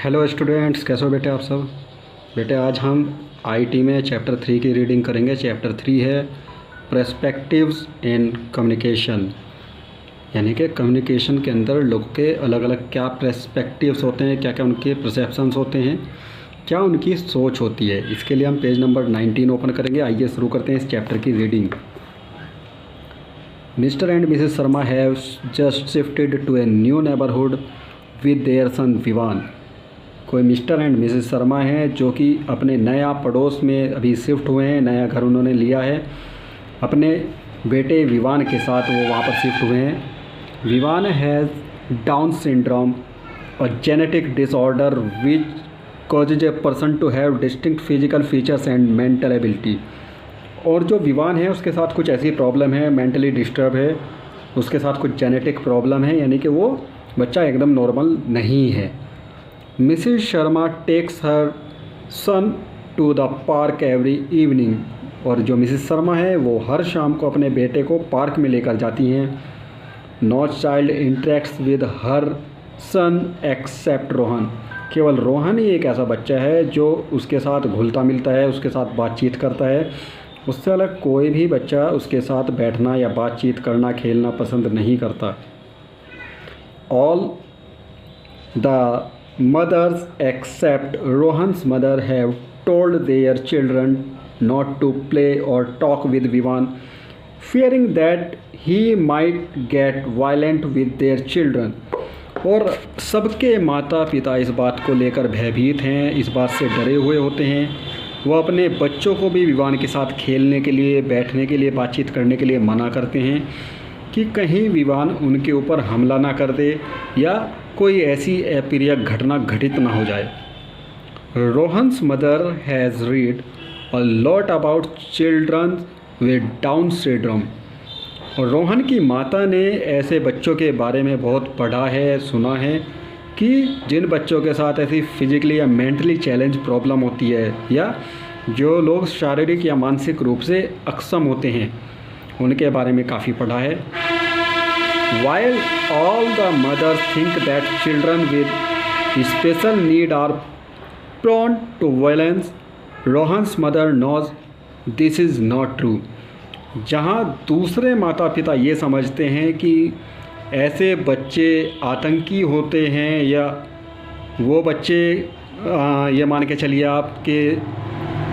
Hello students, कैसे हो बेटे आप सब। बेटे आज हम आईटी में चैप्टर 3 की रीडिंग करेंगे। चैप्टर 3 है पर्सपेक्टिव्स इन कम्युनिकेशन, यानी कि कम्युनिकेशन के अंदर लोगों के अलग अलग क्या पर्सपेक्टिव्स होते हैं, क्या क्या उनके परसेप्शंस होते हैं, क्या उनकी सोच होती है। इसके लिए हम पेज नंबर 19 ओपन करेंगे। आइए शुरू करते हैं इस चैप्टर की reading. Mr and Mrs Sharma have just shifted to a new neighbourhood with their son Vivaan. कोई मिस्टर एंड मिसेस शर्मा हैं जो कि अपने नया पड़ोस में अभी शिफ्ट हुए हैं, नया घर उन्होंने लिया है। अपने बेटे विवान के साथ वो वहाँ पर शिफ्ट हुए हैं। विवान हैज़ डाउन सिंड्रोम और genetic disorder which causes a person to have distinct physical features and mental ability. और जो विवान है उसके साथ कुछ ऐसी प्रॉब्लम है, मेंटली डिस्टर्ब है, उसके साथ कुछ जेनेटिक प्रॉब्लम है, यानी कि वो बच्चा एकदम नॉर्मल नहीं है। Mrs Sharma takes her son to the park every evening. और जो मिसेस शर्मा है वो हर शाम को अपने बेटे को पार्क में लेकर जाती हैं। No child interacts with her son except Rohan. केवल रोहन ही एक ऐसा बच्चा है जो उसके साथ घुलता मिलता है, उसके साथ बातचीत करता है। उससे अलग कोई भी बच्चा उसके साथ बैठना या बातचीत करना, खेलना पसंद नहीं करता। All the mothers except Rohan's mother have told their children not to play or talk with Vivan, fearing that he might get violent with their children. और सबके माता पिता इस बात को लेकर भयभीत हैं, इस बात से डरे हुए होते हैं। वो अपने बच्चों को भी विवान के साथ खेलने के लिए, बैठने के लिए, बातचीत करने के लिए मना करते हैं कि कहीं विवान उनके ऊपर हमला ना कर दे या कोई ऐसी अप्रिय घटना घटित ना हो जाए। Rohan's mother has read a lot about children with down syndrome. और रोहन की माता ने ऐसे बच्चों के बारे में बहुत पढ़ा है, सुना है कि जिन बच्चों के साथ ऐसी फिजिकली या मेंटली चैलेंज प्रॉब्लम होती है, या जो लोग शारीरिक या मानसिक रूप से अक्षम होते हैं, उनके बारे में काफ़ी पढ़ा है। While all the mothers think that children with special need are prone to violence, Rohan's mother knows this is not true. जहाँ दूसरे माता पिता ये समझते हैं कि ऐसे बच्चे आतंकी होते हैं या वो बच्चे ये मान के चलिए आपके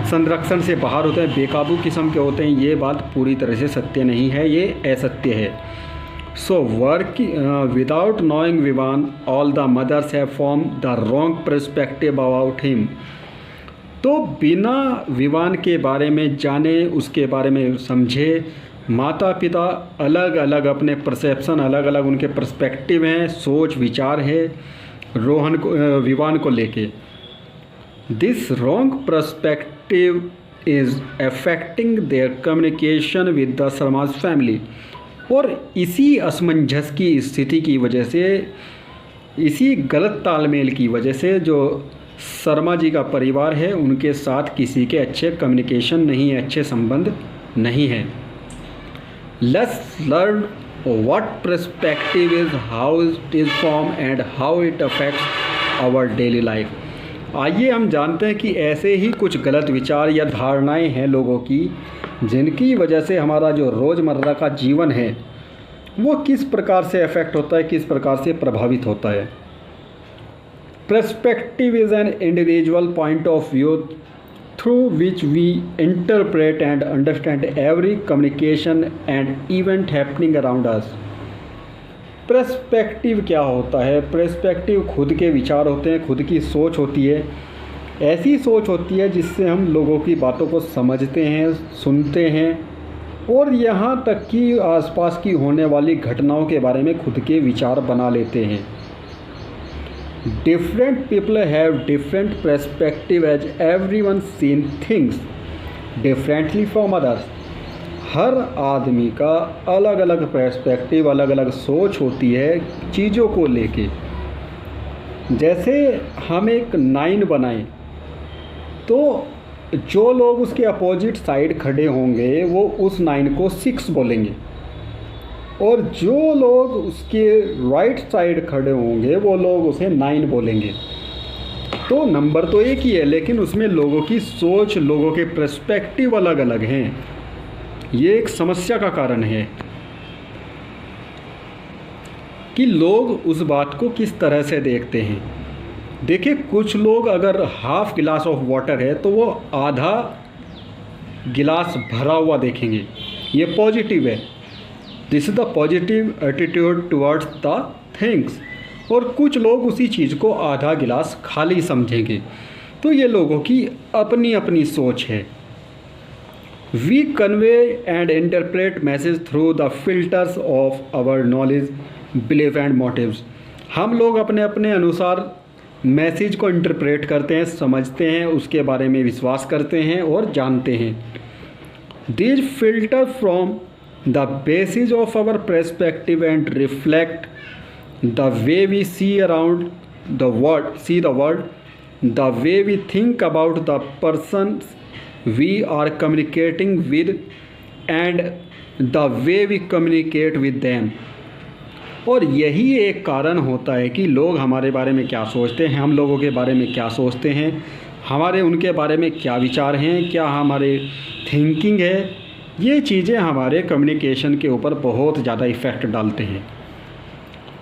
संरक्षण से बाहर होते हैं, बेकाबू किस्म के होते हैं, ये बात पूरी तरह से सत्य नहीं है, ये असत्य है। So without knowing Vivan, all the mothers have formed the wrong perspective about him. तो बिना विवान के बारे में जाने, उसके बारे में समझे, माता पिता अलग अलग अपने परसेप्शन, अलग अलग उनके पर्सपेक्टिव हैं, सोच विचार है रोहन को, विवान को लेके। This wrong perspective is affecting there communication with the Sharma's family. और इसी असमंजस की स्थिति की वजह से, इसी गलत तालमेल की वजह से जो शर्मा जी का परिवार है उनके साथ किसी के अच्छे कम्युनिकेशन नहीं है, अच्छे संबंध नहीं है। Let's learn what perspective is, how it is form and how it affects our daily life. आइए हम जानते हैं कि ऐसे ही कुछ गलत विचार या धारणाएं हैं लोगों की, जिनकी वजह से हमारा जो रोज़मर्रा का जीवन है वो किस प्रकार से अफेक्ट होता है, किस प्रकार से प्रभावित होता है। Perspective is an individual point of view through which we interpret and understand every communication and event happening around us. Perspective क्या होता है? पर्सपेक्टिव खुद के विचार होते हैं, खुद की सोच होती है, ऐसी सोच होती है जिससे हम लोगों की बातों को समझते हैं, सुनते हैं और यहाँ तक कि आसपास की होने वाली घटनाओं के बारे में खुद के विचार बना लेते हैं। Different people have different perspective as everyone seen things differently from others. हर आदमी का अलग अलग पर्सपेक्टिव, अलग अलग सोच होती है चीज़ों को लेके। जैसे हम एक 9 बनाएं तो जो लोग उसके अपोजिट साइड खड़े होंगे वो उस 9 को 6 बोलेंगे, और जो लोग उसके राइट साइड खड़े होंगे वो लोग उसे 9 बोलेंगे। तो नंबर तो एक ही है, लेकिन उसमें लोगों की सोच, लोगों के पर्सपेक्टिव अलग अलग हैं। ये एक समस्या का कारण है कि लोग उस बात को किस तरह से देखते हैं। देखिए, कुछ लोग अगर हाफ गिलास ऑफ वाटर है तो वो आधा गिलास भरा हुआ देखेंगे, ये पॉजिटिव है। This is the positive attitude towards the things. और कुछ लोग उसी चीज़ को आधा गिलास खाली समझेंगे। तो ये लोगों की अपनी अपनी सोच है। We convey and interpret message through the filters of our knowledge, belief and motives. हम लोग अपने अपने अनुसार मैसेज को इंटरप्रेट करते हैं, समझते हैं, उसके बारे में विश्वास करते हैं और जानते हैं। These filter from the basis of our perspective and reflect the way we see around the world, the way we think about the persons we are communicating with, and the way we communicate with them। और यही एक कारण होता है कि लोग हमारे बारे में क्या सोचते हैं, हम लोगों के बारे में क्या सोचते हैं, हमारे उनके बारे में क्या विचार हैं, क्या हमारे थिंकिंग है। ये चीज़ें हमारे कम्युनिकेशन के ऊपर बहुत ज़्यादा इफ़ेक्ट डालते हैं।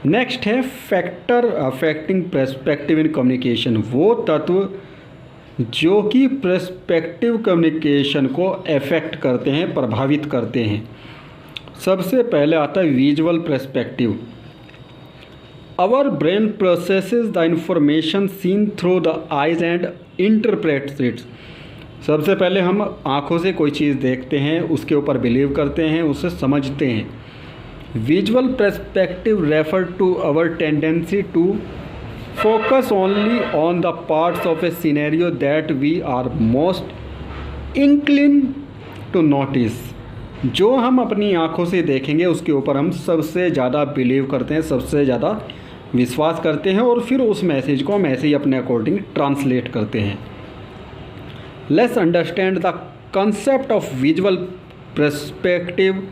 नेक्स्ट है factor affecting perspective in communication. वो तत्व जो कि पर्सपेक्टिव कम्युनिकेशन को अफेक्ट करते हैं, प्रभावित करते हैं। सबसे पहले आता है visual perspective. Our brain processes the information seen through the eyes and interprets it. सबसे पहले हम आँखों से कोई चीज़ देखते हैं, उसके ऊपर बिलीव करते हैं, उसे समझते हैं। Visual perspective refer to our tendency to focus only on the parts of a scenario that we are most inclined to notice। जो हम अपनी आँखों से देखेंगे उसके ऊपर हम सबसे ज़्यादा बिलीव करते हैं, सबसे ज़्यादा विश्वास करते हैं और फिर उस मैसेज को हम ऐसे ही अपने अकॉर्डिंग ट्रांसलेट करते हैं। Let's understand the concept of visual perspective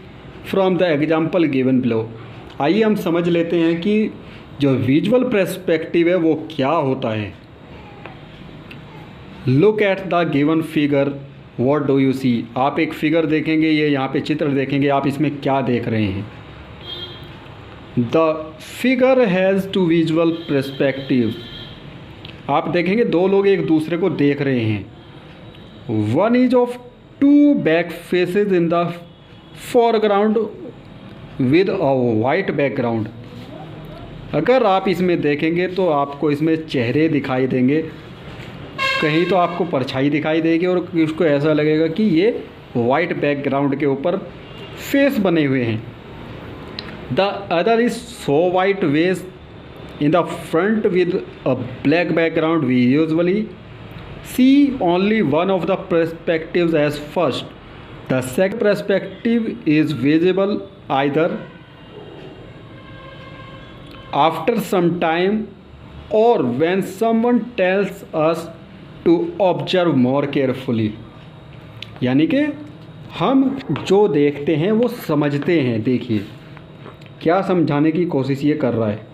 from the example given below. आइए हम समझ लेते हैं कि जो विजुअल पर्सपेक्टिव है वो क्या होता है। Look at the given figure, what do you see. आप एक फिगर देखेंगे, ये यहाँ पे चित्र देखेंगे, आप इसमें क्या देख रहे हैं। The figure has two visual perspective. आप देखेंगे दो लोग एक दूसरे को देख रहे हैं। One is of two black faces in the foreground with a white background. अगर आप इसमें देखेंगे तो आपको इसमें चेहरे दिखाई देंगे, कहीं तो आपको परछाई दिखाई देगी और उसको ऐसा लगेगा कि ये वाइट बैकग्राउंड के ऊपर फेस बने हुए हैं। The other is so white vase in the front with a black background. We usually see only one of the perspectives as first. The second perspective is visible either after some time or when someone tells us to observe more carefully। यानी कि हम जो देखते हैं वो समझते हैं। देखिए क्या समझाने की कोशिश ये कर रहा है।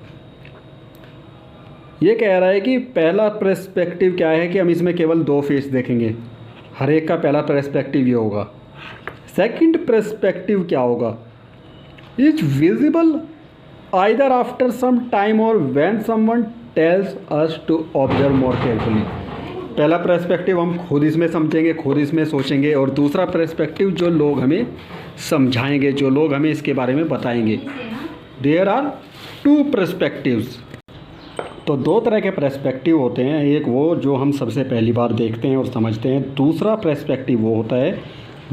ये कह रहा है कि पहला पर्सपेक्टिव क्या है कि हम इसमें केवल दो फेस देखेंगे, हर एक का पहला पर्सपेक्टिव ये होगा। सेकंड पर्सपेक्टिव क्या होगा, is visible either after some time और when someone tells us to observe more carefully. पहला पर्सपेक्टिव हम खुद इसमें समझेंगे, खुद इसमें सोचेंगे, और दूसरा पर्सपेक्टिव जो लोग हमें समझाएंगे, जो लोग हमें इसके बारे में बताएंगे। There are two perspectives. तो दो तरह के पर्सपेक्टिव होते हैं। एक वो जो हम सबसे पहली बार देखते हैं और समझते हैं। दूसरा पर्सपेक्टिव वो होता है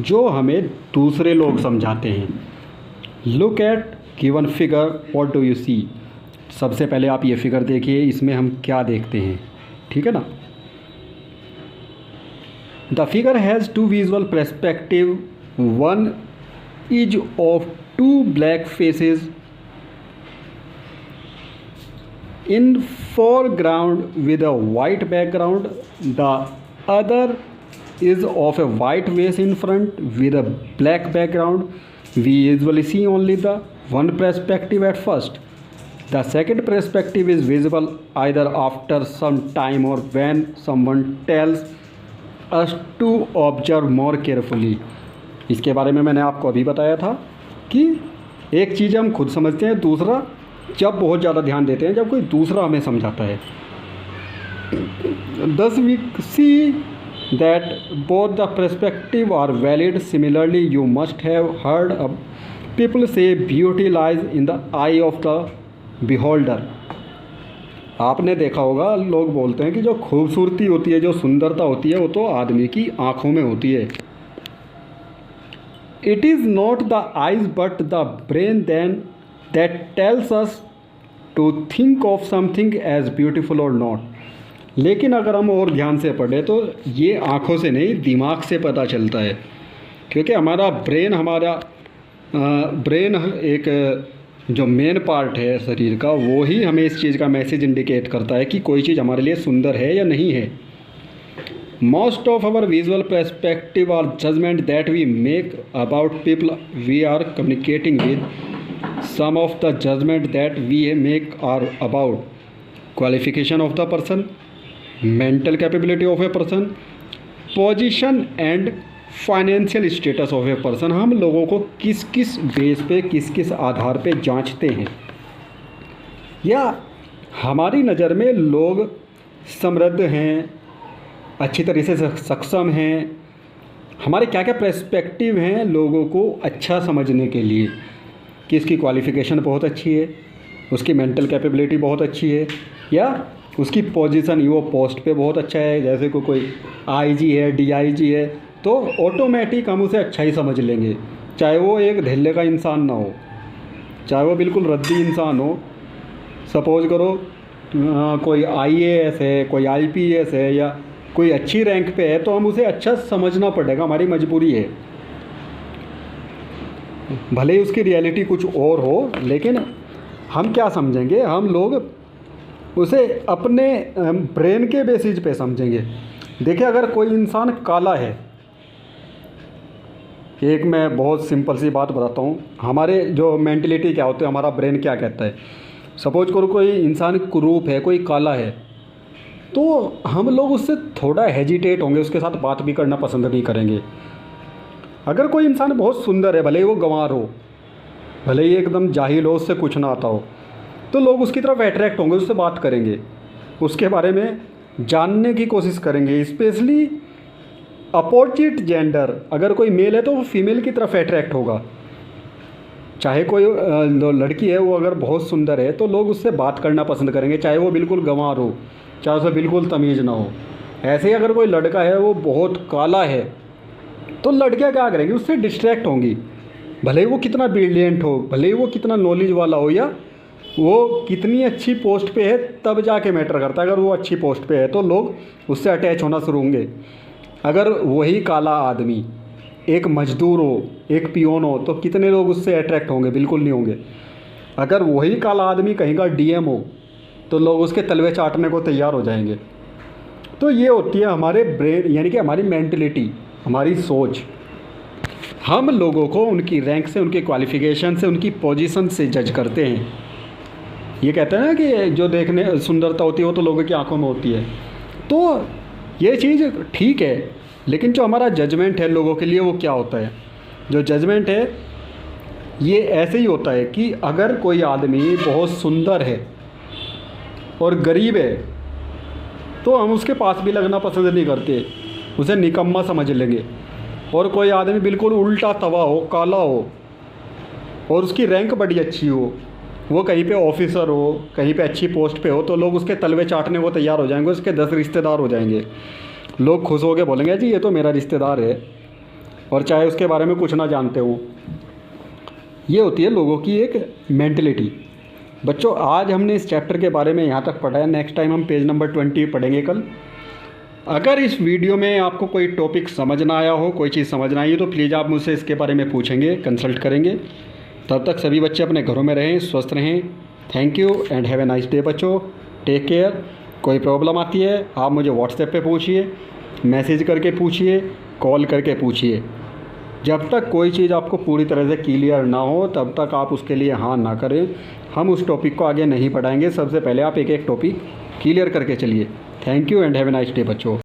जो हमें दूसरे लोग समझाते हैं। Look at given figure, what do you see. सबसे पहले आप ये फिगर देखिए, इसमें हम क्या देखते हैं, ठीक है ना। The figure has two visual perspective. One is of two black faces in foreground with a white background. The other is of a white vase in front with a black background. We usually see only the one perspective at first. The second perspective is visible either after some time और when someone tells us to observe more carefully. इसके बारे में मैंने आपको अभी बताया था कि एक चीज़ हम खुद समझते हैं, दूसरा जब बहुत ज़्यादा ध्यान देते हैं जब कोई दूसरा हमें समझाता है। Thus we see that both the perspective are valid. Similarly, you must have heard of people say beauty lies in the eye of the beholder. आपने देखा होगा लोग बोलते हैं कि जो खूबसूरती होती है, जो सुंदरता होती है, वो तो आदमी की आँखों में होती है। It is not the eyes but the brain then that tells us to think of something as beautiful or not. लेकिन अगर हम और ध्यान से पढ़ें तो ये आँखों से नहीं, दिमाग से पता चलता है, क्योंकि हमारा ब्रेन एक जो मेन पार्ट है शरीर का, वो ही हमें इस चीज़ का मैसेज इंडिकेट करता है कि कोई चीज़ हमारे लिए सुंदर है या नहीं है। Most of our visual perspective और judgement that we make about people we are communicating with, some of the judgement that we make are about qualification of the person, mental capability of a person, position and financial status of a person. हम लोगों को किस किस base पे, किस किस आधार पे जांचते हैं, या हमारी नज़र में लोग समृद्ध हैं, अच्छी तरह से सक्षम हैं, हमारे क्या क्या पर्सपेक्टिव हैं लोगों को अच्छा समझने के लिए कि इसकी क्वालिफ़िकेशन बहुत अच्छी है, उसकी मेंटल कैपेबिलिटी बहुत अच्छी है, या उसकी पोजीशन वो पोस्ट पे बहुत अच्छा है। जैसे कोई आईजी है, डीआईजी है, तो ऑटोमेटिक हम उसे अच्छा ही समझ लेंगे, चाहे वो एक ढेले का इंसान ना हो, चाहे वो बिल्कुल रद्दी इंसान हो। सपोज करो कोई आईएएस है, कोई आईपीएस है, या कोई अच्छी रैंक पे है, तो हम उसे अच्छा समझना पड़ेगा, हमारी मजबूरी है। भले ही उसकी रियलिटी कुछ और हो, लेकिन हम क्या समझेंगे, हम लोग उसे अपने ब्रेन के बेसिस पे समझेंगे। देखिए, अगर कोई इंसान काला है, एक मैं बहुत सिंपल सी बात बताता हूँ, हमारे जो मेंटलिटी क्या होती है, हमारा ब्रेन क्या कहता है। सपोज करो कोई इंसान कुरूप है, कोई काला है, तो हम लोग उससे थोड़ा हेजिटेट होंगे, उसके साथ बात भी करना पसंद नहीं करेंगे। अगर कोई इंसान बहुत सुंदर है, भले ही वो गंवार हो, भले ही एकदम जाहिल हो, उससे कुछ ना आता हो, तो लोग उसकी तरफ अट्रैक्ट होंगे, उससे बात करेंगे, उसके बारे में जानने की कोशिश करेंगे। स्पेशली अपोजिट जेंडर, अगर कोई मेल है तो वो फीमेल की तरफ अट्रैक्ट होगा। चाहे कोई लड़की है, वो अगर बहुत सुंदर है तो लोग उससे बात करना पसंद करेंगे, चाहे वो बिल्कुल गंवार हो, चाहे उसे बिल्कुल तमीज़ ना हो। ऐसे ही अगर कोई लड़का है, वो बहुत काला है, तो लड़कियाँ क्या करेंगी, उससे डिस्ट्रैक्ट होंगी, भले ही वो कितना ब्रिलियंट हो, भले ही वो कितना नॉलेज वाला हो, या वो कितनी अच्छी पोस्ट पे है, तब जाके मैटर करता है। अगर वो अच्छी पोस्ट पे है तो लोग उससे अटैच होना शुरू होंगे। अगर वही काला आदमी एक मजदूर हो, एक पियोन हो, तो कितने लोग उससे अट्रैक्ट होंगे, बिल्कुल नहीं होंगे। अगर वही काला आदमी कहीं का डीएम हो, तो लोग उसके तलवे चाटने को तैयार हो जाएंगे। तो ये होती है हमारे ब्रेन, यानी कि हमारी मेंटलिटी, हमारी सोच। हम लोगों को उनकी रैंक से, उनकी क्वालिफ़िकेशन से, उनकी पोजीशन से जज करते हैं। ये कहते हैं ना कि जो देखने सुंदरता होती है वो तो लोगों की आंखों में होती है। तो ये चीज़ ठीक है, लेकिन जो हमारा जजमेंट है लोगों के लिए, वो क्या होता है? जो जजमेंट है ये ऐसे ही होता है कि अगर कोई आदमी बहुत सुंदर है और गरीब है, तो हम उसके पास भी लगना पसंद नहीं करते, उसे निकम्मा समझ लेंगे। और कोई आदमी बिल्कुल उल्टा तवा हो, काला हो, और उसकी रैंक बड़ी अच्छी हो, वो कहीं पे ऑफिसर हो, कहीं पे अच्छी पोस्ट पे हो, तो लोग उसके तलवे चाटने को तैयार हो जाएंगे, उसके 10 रिश्तेदार हो जाएंगे। लोग खुश हो के बोलेंगे जी ये तो मेरा रिश्तेदार है, और चाहे उसके बारे में कुछ ना जानते हो। ये होती है लोगों की एक मेंटलिटी। बच्चों, आज हमने इस चैप्टर के बारे में यहाँ तक पढ़ा है। नेक्स्ट टाइम हम पेज नंबर 20 पढ़ेंगे कल। अगर इस वीडियो में आपको कोई टॉपिक समझ ना आया हो, कोई चीज़ समझ ना आई हो, तो प्लीज़ आप मुझसे इसके बारे में पूछेंगे, कंसल्ट करेंगे। तब तक सभी बच्चे अपने घरों में रहें, स्वस्थ रहें। Thank you and have a nice day बच्चों। Take care. कोई प्रॉब्लम आती है आप मुझे व्हाट्सएप पे पूछिए, मैसेज करके पूछिए, कॉल करके पूछिए। जब तक कोई चीज़ आपको पूरी तरह से क्लियर ना हो तब तक आप उसके लिए हाँ ना करें। हम उस टॉपिक को आगे नहीं बढ़ाएंगे। सबसे पहले आप एक एक टॉपिक क्लियर करके चलिए। Thank you and have a nice day बच्चों।